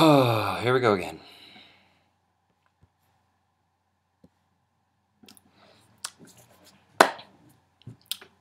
Here we go again.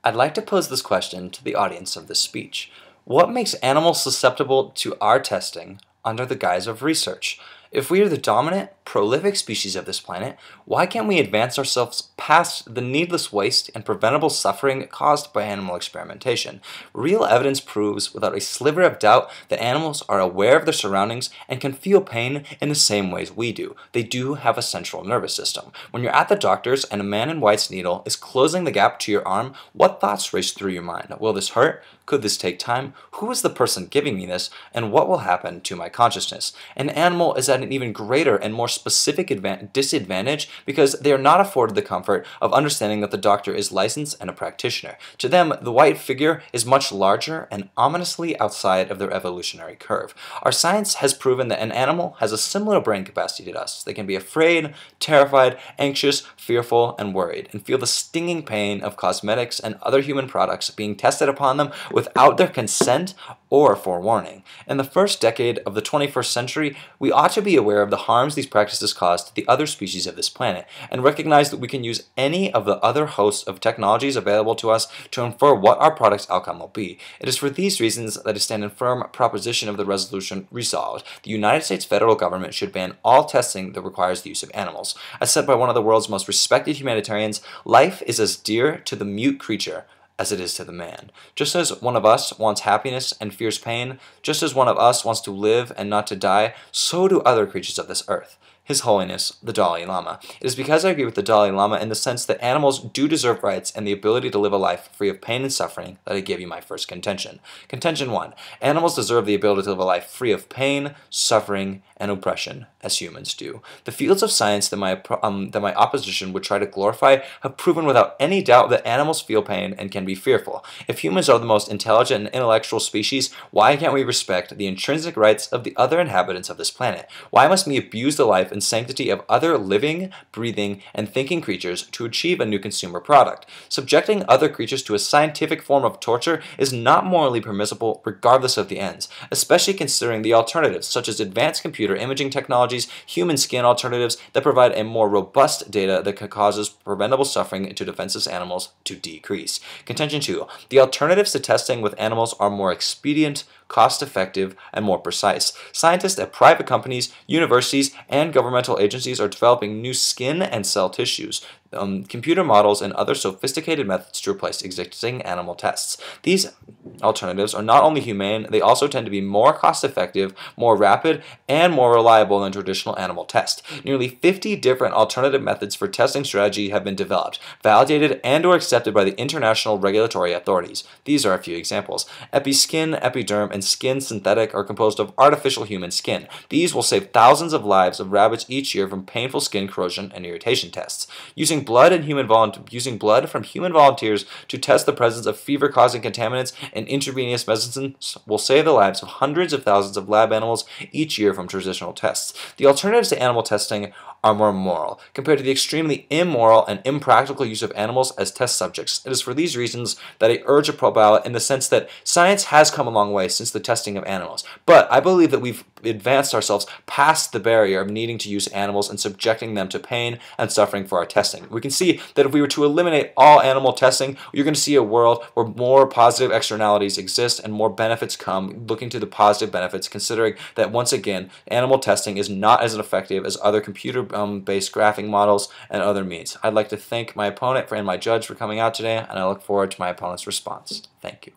I'd like to pose this question to the audience of this speech. What makes animals susceptible to our testing under the guise of research? If we are the dominant, prolific species of this planet, why can't we advance ourselves past the needless waste and preventable suffering caused by animal experimentation? Real evidence proves without a sliver of doubt that animals are aware of their surroundings and can feel pain in the same ways we do. They do have a central nervous system. When you're at the doctor's and a man in white's needle is closing the gap to your arm, what thoughts race through your mind? Will this hurt? Could this take time? Who is the person giving me this? And what will happen to my consciousness? An animal is at an even greater and more specific disadvantage because they are not afforded the comfort of understanding that the doctor is licensed and a practitioner. To them, the white figure is much larger and ominously outside of their evolutionary curve. Our science has proven that an animal has a similar brain capacity to us. They can be afraid, terrified, anxious, fearful, and worried, and feel the stinging pain of cosmetics and other human products being tested upon them without their consent or forewarning. In the first decade of the 21st century, we ought to be aware of the harms these practices cause to the other species of this planet, and recognize that we can use any of the other hosts of technologies available to us to infer what our product's outcome will be. It is for these reasons that I stand in firm proposition of the resolution resolved. The United States federal government should ban all testing that requires the use of animals. As said by one of the world's most respected humanitarians, life is as dear to the mute creature as it is to the man. Just as one of us wants happiness and fears pain, just as one of us wants to live and not to die, so do other creatures of this earth. His Holiness, the Dalai Lama. It is because I agree with the Dalai Lama in the sense that animals do deserve rights and the ability to live a life free of pain and suffering that I give you my first contention. Contention 1. Animals deserve the ability to live a life free of pain, suffering, and oppression, as humans do. The fields of science that my opposition would try to glorify have proven without any doubt that animals feel pain and can be fearful. If humans are the most intelligent and intellectual species, why can't we respect the intrinsic rights of the other inhabitants of this planet? Why must we abuse the life and sanctity of other living, breathing, and thinking creatures to achieve a new consumer product? Subjecting other creatures to a scientific form of torture is not morally permissible regardless of the ends, especially considering the alternatives such as advanced computer imaging technologies, human skin alternatives that provide a more robust data that causes preventable suffering to defenseless animals to decrease. Contention 2. The alternatives to testing with animals are more expedient, cost-effective, and more precise. Scientists at private companies, universities, and governmental agencies are developing new skin and cell tissues, computer models, and other sophisticated methods to replace existing animal tests. These alternatives are not only humane, they also tend to be more cost-effective, more rapid, and more reliable than traditional animal tests. Nearly 50 different alternative methods for testing strategy have been developed, validated, and/or accepted by the international regulatory authorities. These are a few examples. Episkin, Epiderm, and Skin Synthetic are composed of artificial human skin. These will save thousands of lives of rabbits each year from painful skin corrosion and irritation tests. Using blood from human volunteers to test the presence of fever-causing contaminants and intravenous medicines will save the lives of hundreds of thousands of lab animals each year from traditional tests. The alternatives to animal testing are more moral, compared to the extremely immoral and impractical use of animals as test subjects. It is for these reasons that I urge a pro ballot in the sense that science has come a long way since the testing of animals, but I believe that we've advanced ourselves past the barrier of needing to use animals and subjecting them to pain and suffering for our testing. We can see that if we were to eliminate all animal testing, you're going to see a world where more positive externalities exist and more benefits come, looking to the positive benefits, considering that, once again, animal testing is not as effective as other computer-based graphing models and other means. I'd like to thank my opponent and my judge for coming out today, and I look forward to my opponent's response. Thank you.